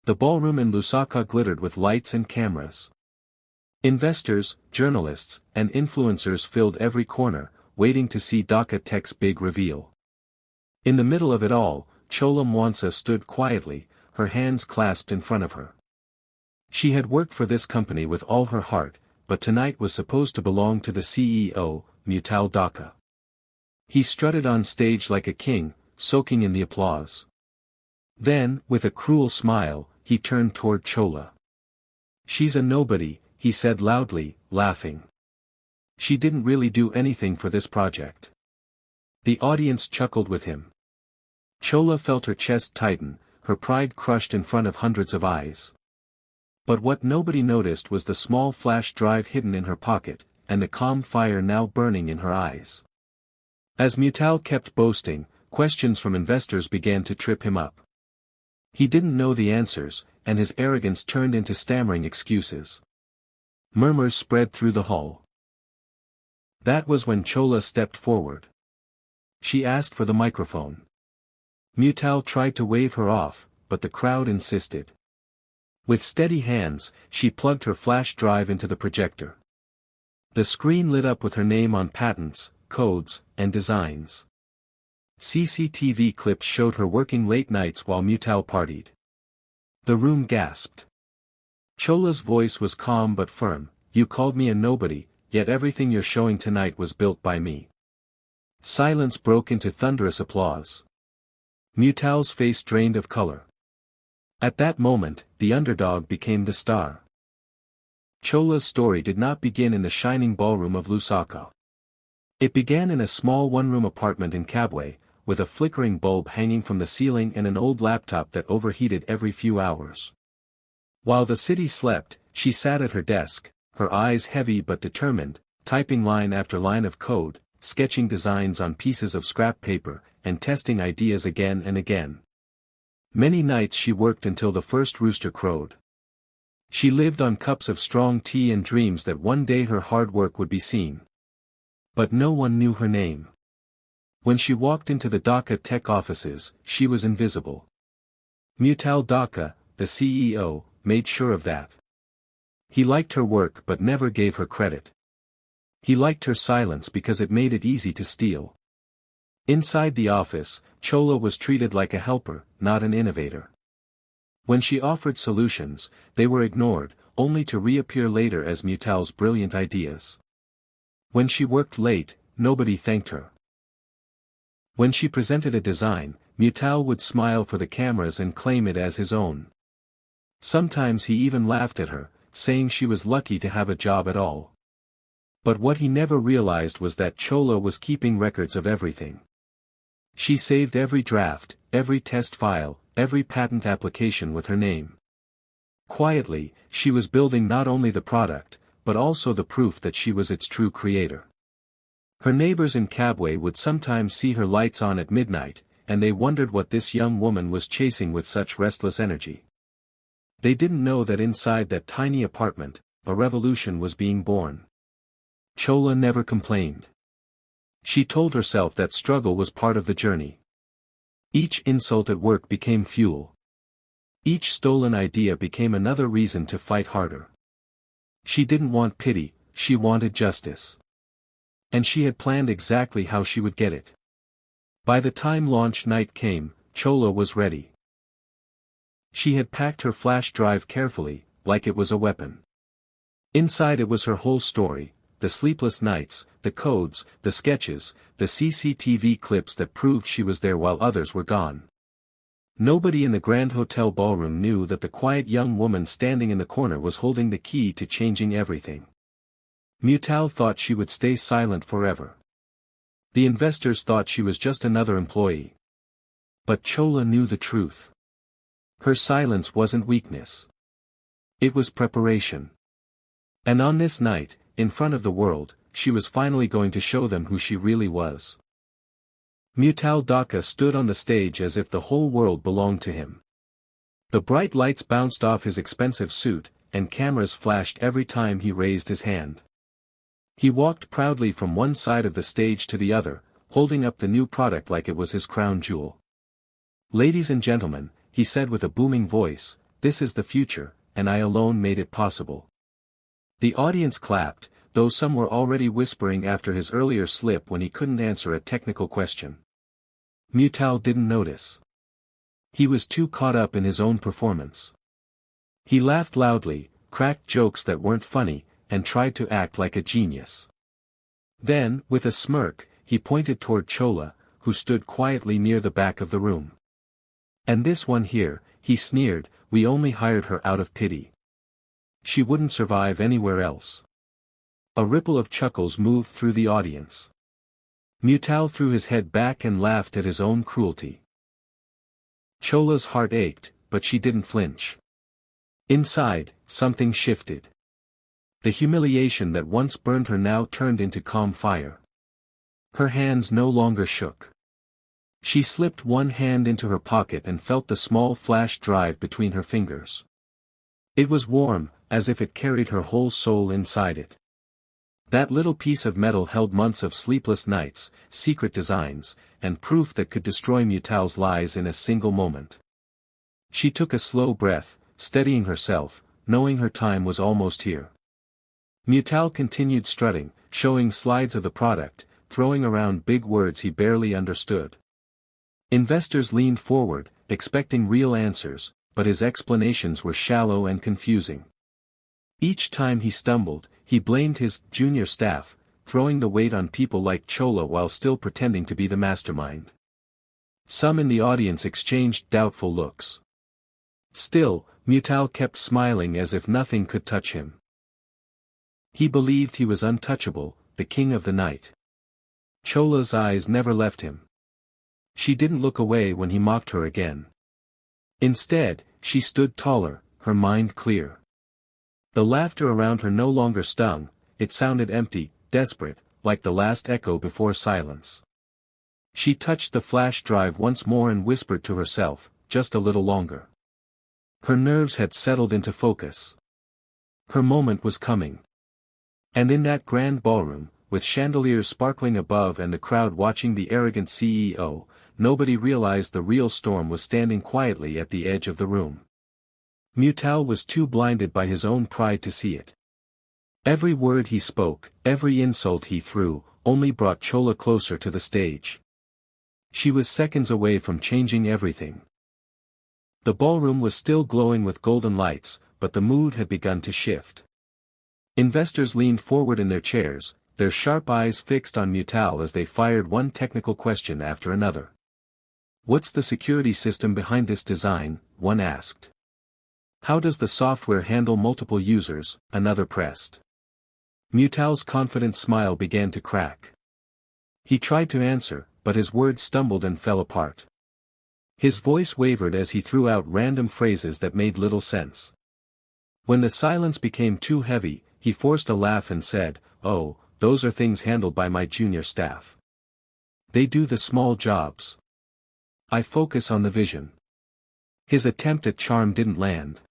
The ballroom in Lusaka glittered with lights and cameras. Investors, journalists, and influencers filled every corner, waiting to see Dhaka Tech's big reveal. In the middle of it all, Chola Mwansa stood quietly, her hands clasped in front of her. She had worked for this company with all her heart, but tonight was supposed to belong to the CEO, Mutal Dhaka. He strutted on stage like a king, soaking in the applause. Then, with a cruel smile, he turned toward Chola. "She's a nobody," he said loudly, laughing. "She didn't really do anything for this project." The audience chuckled with him. Chola felt her chest tighten, her pride crushed in front of hundreds of eyes. But what nobody noticed was the small flash drive hidden in her pocket, and the calm fire now burning in her eyes. As Mutal kept boasting, questions from investors began to trip him up. He didn't know the answers, and his arrogance turned into stammering excuses. Murmurs spread through the hall. That was when Chola stepped forward. She asked for the microphone. Mutal tried to wave her off, but the crowd insisted. With steady hands, she plugged her flash drive into the projector. The screen lit up with her name on patents, codes, and designs. CCTV clips showed her working late nights while Mutal partied. The room gasped. Chola's voice was calm but firm. "You called me a nobody, yet everything you're showing tonight was built by me." Silence broke into thunderous applause. Mutal's face drained of color. At that moment, the underdog became the star. Chola's story did not begin in the shining ballroom of Lusaka. It began in a small one-room apartment in Kabwe, with a flickering bulb hanging from the ceiling and an old laptop that overheated every few hours. While the city slept, she sat at her desk, her eyes heavy but determined, typing line after line of code, sketching designs on pieces of scrap paper, and testing ideas again and again. Many nights she worked until the first rooster crowed. She lived on cups of strong tea and dreams that one day her hard work would be seen. But no one knew her name. When she walked into the Dhaka Tech offices, she was invisible. Mutal Dhaka, the CEO, made sure of that. He liked her work but never gave her credit. He liked her silence because it made it easy to steal. Inside the office, Chola was treated like a helper, not an innovator. When she offered solutions, they were ignored, only to reappear later as Mutal's brilliant ideas. When she worked late, nobody thanked her. When she presented a design, Mutal would smile for the cameras and claim it as his own. Sometimes he even laughed at her, saying she was lucky to have a job at all. But what he never realized was that Chola was keeping records of everything. She saved every draft, every test file, every patent application with her name. Quietly, she was building not only the product, but also the proof that she was its true creator. Her neighbors in Kabwe would sometimes see her lights on at midnight, and they wondered what this young woman was chasing with such restless energy. They didn't know that inside that tiny apartment, a revolution was being born. Chola never complained. She told herself that struggle was part of the journey. Each insult at work became fuel. Each stolen idea became another reason to fight harder. She didn't want pity, she wanted justice. And she had planned exactly how she would get it. By the time launch night came, Chola was ready. She had packed her flash drive carefully, like it was a weapon. Inside it was her whole story, the sleepless nights, the codes, the sketches, the CCTV clips that proved she was there while others were gone. Nobody in the Grand Hotel ballroom knew that the quiet young woman standing in the corner was holding the key to changing everything. Mutal thought she would stay silent forever. The investors thought she was just another employee. But Chola knew the truth. Her silence wasn't weakness. It was preparation. And on this night, in front of the world, she was finally going to show them who she really was. Mutal Dhaka stood on the stage as if the whole world belonged to him. The bright lights bounced off his expensive suit, and cameras flashed every time he raised his hand. He walked proudly from one side of the stage to the other, holding up the new product like it was his crown jewel. "Ladies and gentlemen," he said with a booming voice, this is the future, and I alone made it possible. The audience clapped, though some were already whispering after his earlier slip when he couldn't answer a technical question. Mutal didn't notice. He was too caught up in his own performance. He laughed loudly, cracked jokes that weren't funny, and tried to act like a genius. Then, with a smirk, he pointed toward Chola, who stood quietly near the back of the room. "And this one here," he sneered, "we only hired her out of pity. She wouldn't survive anywhere else." A ripple of chuckles moved through the audience. Mutal threw his head back and laughed at his own cruelty. Chola's heart ached, but she didn't flinch. Inside, something shifted. The humiliation that once burned her now turned into calm fire. Her hands no longer shook. She slipped one hand into her pocket and felt the small flash drive between her fingers. It was warm, as if it carried her whole soul inside it. That little piece of metal held months of sleepless nights, secret designs, and proof that could destroy Mutal's lies in a single moment. She took a slow breath, steadying herself, knowing her time was almost here. Mutal continued strutting, showing slides of the product, throwing around big words he barely understood. Investors leaned forward, expecting real answers, but his explanations were shallow and confusing. Each time he stumbled, he blamed his junior staff, throwing the weight on people like Chola while still pretending to be the mastermind. Some in the audience exchanged doubtful looks. Still, Mutal kept smiling as if nothing could touch him. He believed he was untouchable, the king of the night. Chola's eyes never left him. She didn't look away when he mocked her again. Instead, she stood taller, her mind clear. The laughter around her no longer stung, it sounded empty, desperate, like the last echo before silence. She touched the flash drive once more and whispered to herself, "Just a little longer." Her nerves had settled into focus. Her moment was coming. And in that grand ballroom, with chandeliers sparkling above and the crowd watching the arrogant CEO, nobody realized the real storm was standing quietly at the edge of the room. Mutal was too blinded by his own pride to see it. Every word he spoke, every insult he threw, only brought Chola closer to the stage. She was seconds away from changing everything. The ballroom was still glowing with golden lights, but the mood had begun to shift. Investors leaned forward in their chairs, their sharp eyes fixed on Mutal as they fired one technical question after another. "What's the security system behind this design?" one asked. "How does the software handle multiple users?" another pressed. Mutal's confident smile began to crack. He tried to answer, but his words stumbled and fell apart. His voice wavered as he threw out random phrases that made little sense. When the silence became too heavy, he forced a laugh and said, "Oh, those are things handled by my junior staff. They do the small jobs. I focus on the vision." His attempt at charm didn't land.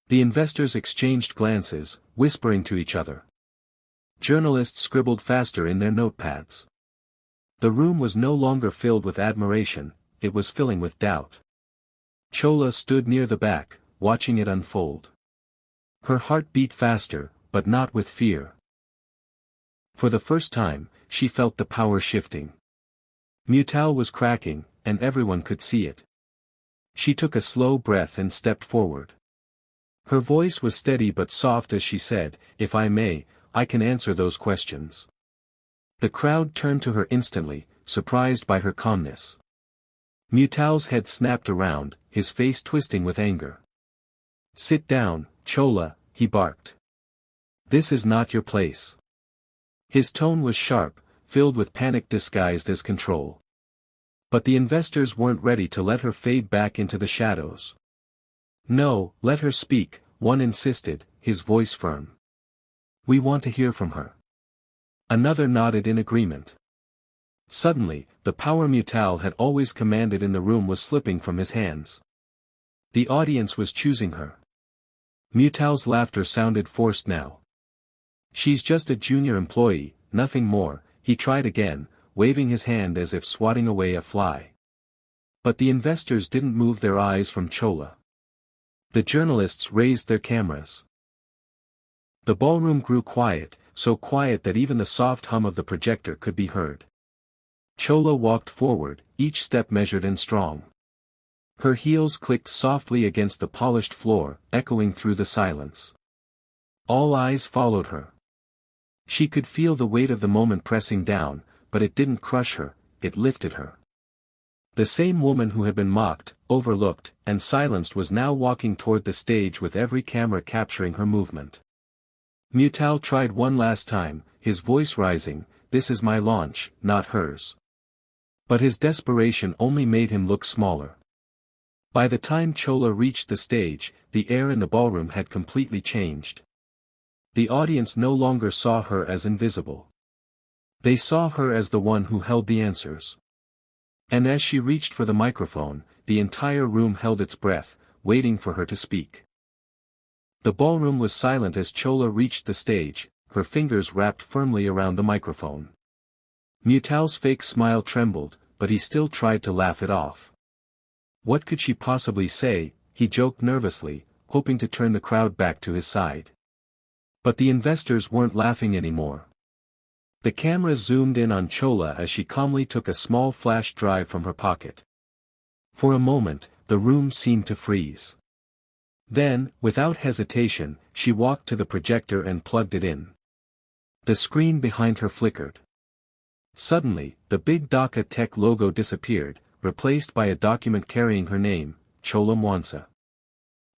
The investors exchanged glances, whispering to each other. Journalists scribbled faster in their notepads. The room was no longer filled with admiration, it was filling with doubt. Chola stood near the back, watching it unfold. Her heart beat faster, but not with fear. For the first time, she felt the power shifting. Mutal was cracking, and everyone could see it. She took a slow breath and stepped forward. Her voice was steady but soft as she said, "If I may, I can answer those questions." The crowd turned to her instantly, surprised by her calmness. Mutal's head snapped around, his face twisting with anger. "Sit down, Chola," he barked. "This is not your place." His tone was sharp, filled with panic disguised as control. But the investors weren't ready to let her fade back into the shadows. "No, let her speak," one insisted, his voice firm. "We want to hear from her." Another nodded in agreement. Suddenly, the power Mutal had always commanded in the room was slipping from his hands. The audience was choosing her. Mutal's laughter sounded forced now. "She's just a junior employee, nothing more," he tried again, waving his hand as if swatting away a fly. But the investors didn't move their eyes from Chola. The journalists raised their cameras. The ballroom grew quiet, so quiet that even the soft hum of the projector could be heard. Chola walked forward, each step measured and strong. Her heels clicked softly against the polished floor, echoing through the silence. All eyes followed her. She could feel the weight of the moment pressing down, but it didn't crush her, it lifted her. The same woman who had been mocked, overlooked, and silenced was now walking toward the stage with every camera capturing her movement. Mutal tried one last time, his voice rising, "This is my launch, not hers." But his desperation only made him look smaller. By the time Chola reached the stage, the air in the ballroom had completely changed. The audience no longer saw her as invisible. They saw her as the one who held the answers. And as she reached for the microphone, the entire room held its breath, waiting for her to speak. The ballroom was silent as Chola reached the stage, her fingers wrapped firmly around the microphone. Mutal's fake smile trembled, but he still tried to laugh it off. What could she possibly say, he joked nervously, hoping to turn the crowd back to his side. But the investors weren't laughing anymore. The cameras zoomed in on Chola as she calmly took a small flash drive from her pocket. For a moment, the room seemed to freeze. Then, without hesitation, she walked to the projector and plugged it in. The screen behind her flickered. Suddenly, the big Dhaka Tech logo disappeared, replaced by a document carrying her name, Chola Mwansa.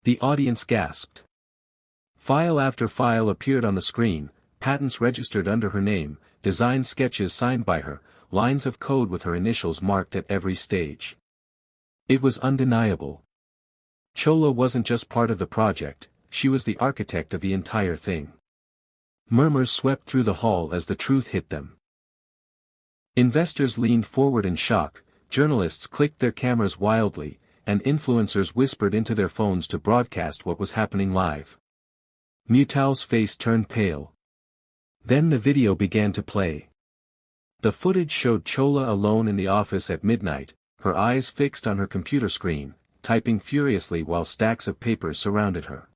The audience gasped. File after file appeared on the screen, patents registered under her name, design sketches signed by her, lines of code with her initials marked at every stage. It was undeniable. Chola wasn't just part of the project, she was the architect of the entire thing. Murmurs swept through the hall as the truth hit them. Investors leaned forward in shock, journalists clicked their cameras wildly, and influencers whispered into their phones to broadcast what was happening live. Mutal's face turned pale. Then the video began to play. The footage showed Chola alone in the office at midnight, her eyes fixed on her computer screen, typing furiously while stacks of papers surrounded her.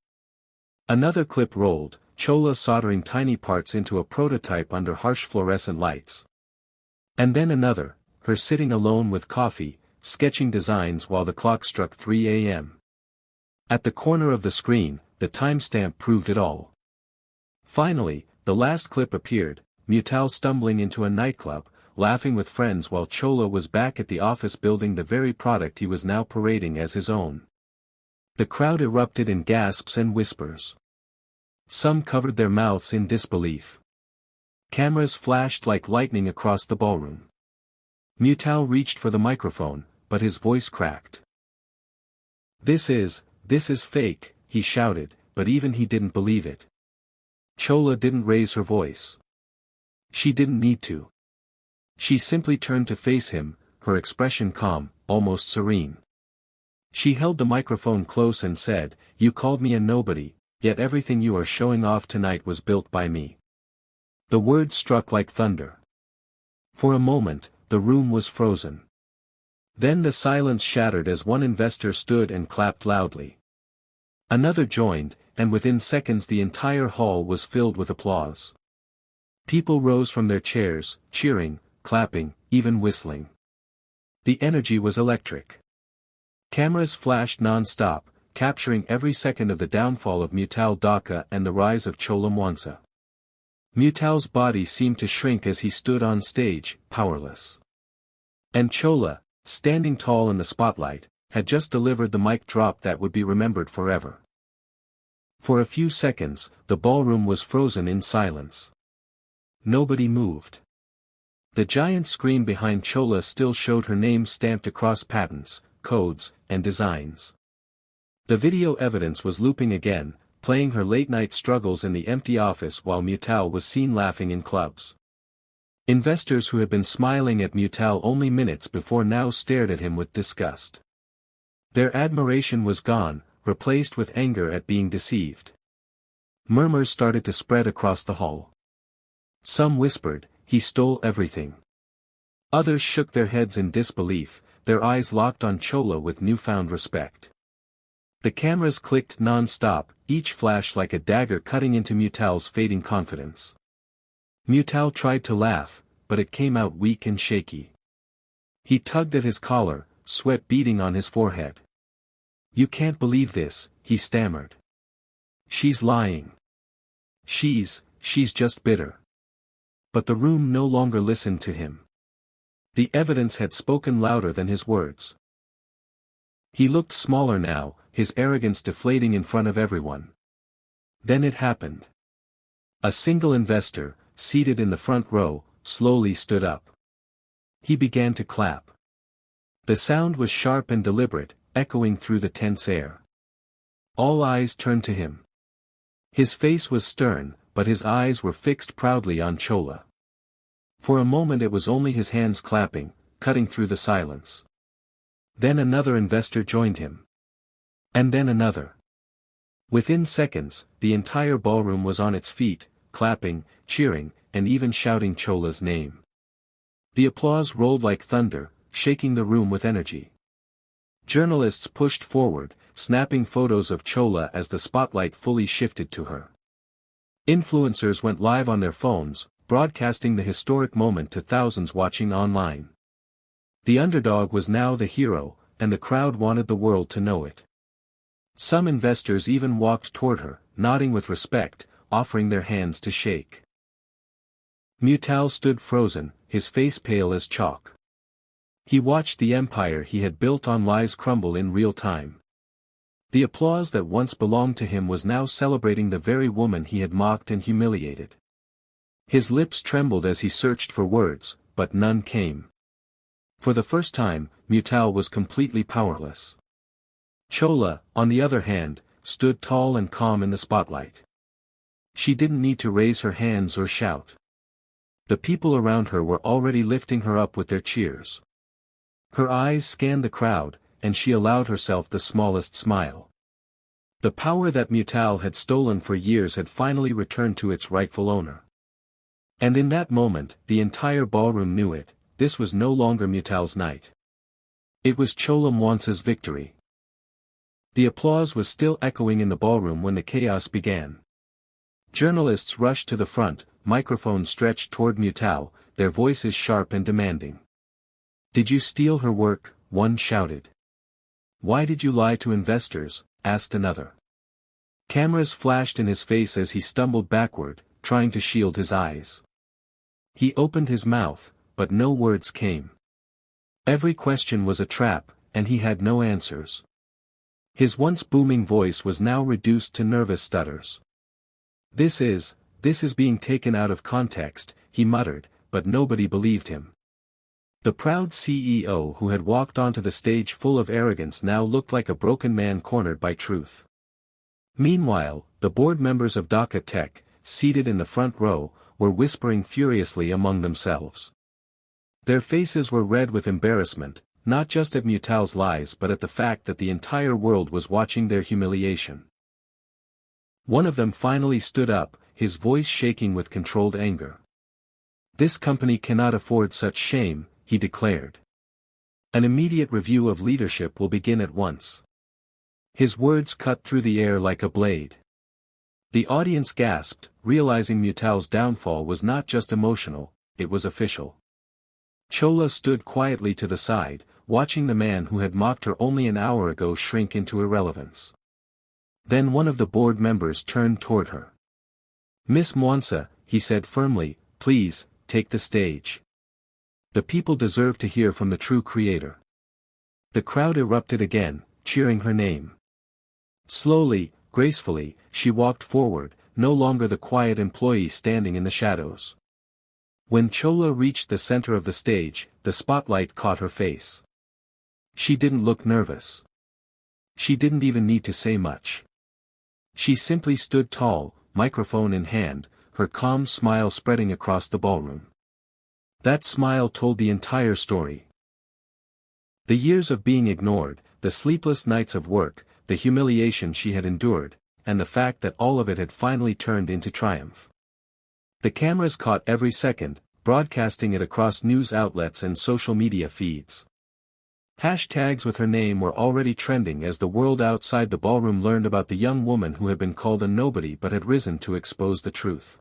Another clip rolled, Chola soldering tiny parts into a prototype under harsh fluorescent lights. And then another, her sitting alone with coffee, sketching designs while the clock struck 3 a.m. At the corner of the screen, the timestamp proved it all. Finally, the last clip appeared, Mutal stumbling into a nightclub, laughing with friends while Chola was back at the office building the very product he was now parading as his own. The crowd erupted in gasps and whispers. Some covered their mouths in disbelief. Cameras flashed like lightning across the ballroom. Mutal reached for the microphone, but his voice cracked. This is fake," he shouted, but even he didn't believe it. Chola didn't raise her voice. She didn't need to. She simply turned to face him, her expression calm, almost serene. She held the microphone close and said, "You called me a nobody, yet everything you are showing off tonight was built by me." The words struck like thunder. For a moment, the room was frozen. Then the silence shattered as one investor stood and clapped loudly. Another joined, and within seconds the entire hall was filled with applause. People rose from their chairs, cheering, clapping, even whistling. The energy was electric. Cameras flashed non-stop, capturing every second of the downfall of Mutal Dhaka and the rise of Chola Mwansa. Mutal's body seemed to shrink as he stood on stage, powerless. And Chola, standing tall in the spotlight, had just delivered the mic drop that would be remembered forever. For a few seconds, the ballroom was frozen in silence. Nobody moved. The giant screen behind Chola still showed her name stamped across patents, codes, and designs. The video evidence was looping again, playing her late-night struggles in the empty office while Mutal was seen laughing in clubs. Investors who had been smiling at Mutal only minutes before now stared at him with disgust. Their admiration was gone, replaced with anger at being deceived. Murmurs started to spread across the hall. Some whispered, "He stole everything." Others shook their heads in disbelief, their eyes locked on Chola with newfound respect. The cameras clicked non-stop, each flash like a dagger cutting into Mutal's fading confidence. Mutal tried to laugh, but it came out weak and shaky. He tugged at his collar, sweat beading on his forehead. "You can't believe this," he stammered. "She's lying. She's just bitter." But the room no longer listened to him. The evidence had spoken louder than his words. He looked smaller now, his arrogance deflating in front of everyone. Then it happened. A single investor, seated in the front row, slowly stood up. He began to clap. The sound was sharp and deliberate, echoing through the tense air. All eyes turned to him. His face was stern, but his eyes were fixed proudly on Chola. For a moment it was only his hands clapping, cutting through the silence. Then another investor joined him. And then another. Within seconds, the entire ballroom was on its feet, clapping, cheering, and even shouting Chola's name. The applause rolled like thunder, shaking the room with energy. Journalists pushed forward, snapping photos of Chola as the spotlight fully shifted to her. Influencers went live on their phones, broadcasting the historic moment to thousands watching online. The underdog was now the hero, and the crowd wanted the world to know it. Some investors even walked toward her, nodding with respect, offering their hands to shake. Mutal stood frozen, his face pale as chalk. He watched the empire he had built on lies crumble in real time. The applause that once belonged to him was now celebrating the very woman he had mocked and humiliated. His lips trembled as he searched for words, but none came. For the first time, Mutal was completely powerless. Chola, on the other hand, stood tall and calm in the spotlight. She didn't need to raise her hands or shout. The people around her were already lifting her up with their cheers. Her eyes scanned the crowd, and she allowed herself the smallest smile. The power that Mutal had stolen for years had finally returned to its rightful owner. And in that moment, the entire ballroom knew it, this was no longer Mutal's night. It was Chola Mwansa's victory. The applause was still echoing in the ballroom when the chaos began. Journalists rushed to the front, microphones stretched toward Mutal, their voices sharp and demanding. "Did you steal her work?" one shouted. "Why did you lie to investors?" asked another. Cameras flashed in his face as he stumbled backward, trying to shield his eyes. He opened his mouth, but no words came. Every question was a trap, and he had no answers. His once booming voice was now reduced to nervous stutters. This is being taken out of context," he muttered, but nobody believed him. The proud CEO who had walked onto the stage full of arrogance now looked like a broken man cornered by truth. Meanwhile, the board members of Dhaka Tech, seated in the front row, were whispering furiously among themselves. Their faces were red with embarrassment, not just at Mutal's lies but at the fact that the entire world was watching their humiliation. One of them finally stood up, his voice shaking with controlled anger. "This company cannot afford such shame," he declared. "An immediate review of leadership will begin at once." His words cut through the air like a blade. The audience gasped, realizing Mutal's downfall was not just emotional, it was official. Chola stood quietly to the side, watching the man who had mocked her only an hour ago shrink into irrelevance. Then one of the board members turned toward her. "Miss Mwansa," he said firmly, "please, take the stage. The people deserve to hear from the true creator." The crowd erupted again, cheering her name. Slowly, gracefully, she walked forward, no longer the quiet employee standing in the shadows. When Chola reached the center of the stage, the spotlight caught her face. She didn't look nervous. She didn't even need to say much. She simply stood tall, microphone in hand, her calm smile spreading across the ballroom. That smile told the entire story. The years of being ignored, the sleepless nights of work, the humiliation she had endured, and the fact that all of it had finally turned into triumph. The cameras caught every second, broadcasting it across news outlets and social media feeds. Hashtags with her name were already trending as the world outside the ballroom learned about the young woman who had been called a nobody but had risen to expose the truth.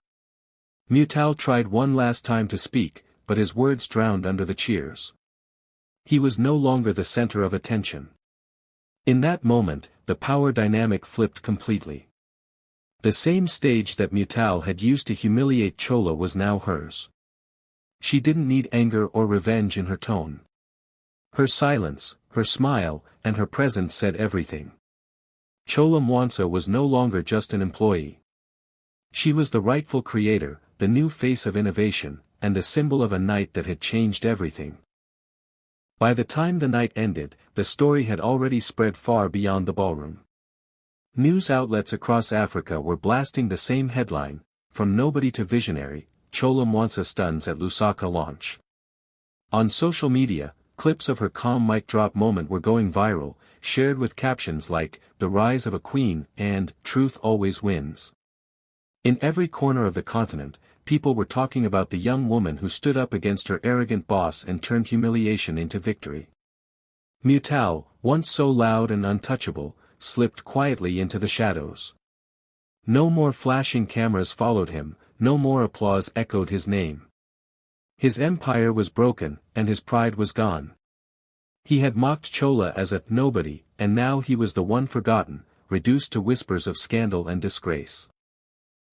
Mutal tried one last time to speak, but his words drowned under the cheers. He was no longer the center of attention. In that moment, the power dynamic flipped completely. The same stage that Mutal had used to humiliate Chola was now hers. She didn't need anger or revenge in her tone. Her silence, her smile, and her presence said everything. Chola Mwansa was no longer just an employee. She was the rightful creator, the new face of innovation, and the symbol of a night that had changed everything. By the time the night ended, the story had already spread far beyond the ballroom. News outlets across Africa were blasting the same headline, "From nobody to visionary, Chola Mwansa stuns at Lusaka launch." On social media, clips of her calm mic drop moment were going viral, shared with captions like, "The Rise of a Queen," and, "Truth Always Wins." In every corner of the continent, people were talking about the young woman who stood up against her arrogant boss and turned humiliation into victory. Mutal, once so loud and untouchable, slipped quietly into the shadows. No more flashing cameras followed him, no more applause echoed his name. His empire was broken, and his pride was gone. He had mocked Chola as a nobody, and now he was the one forgotten, reduced to whispers of scandal and disgrace.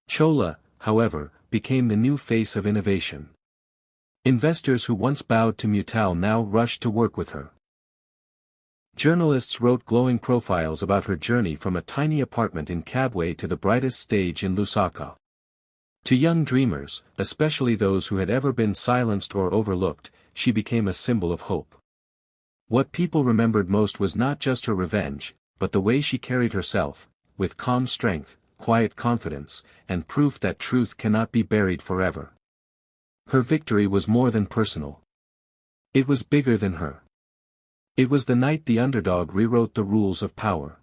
Chola, however, became the new face of innovation. Investors who once bowed to Mutal now rushed to work with her. Journalists wrote glowing profiles about her journey from a tiny apartment in Kabwe to the brightest stage in Lusaka. To young dreamers, especially those who had ever been silenced or overlooked, she became a symbol of hope. What people remembered most was not just her revenge, but the way she carried herself, with calm strength, quiet confidence, and proof that truth cannot be buried forever. Her victory was more than personal. It was bigger than her. It was the night the underdog rewrote the rules of power.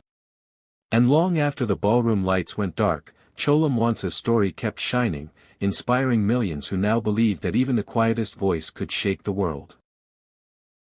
And long after the ballroom lights went dark, Chola Mwansa's story kept shining, inspiring millions who now believed that even the quietest voice could shake the world.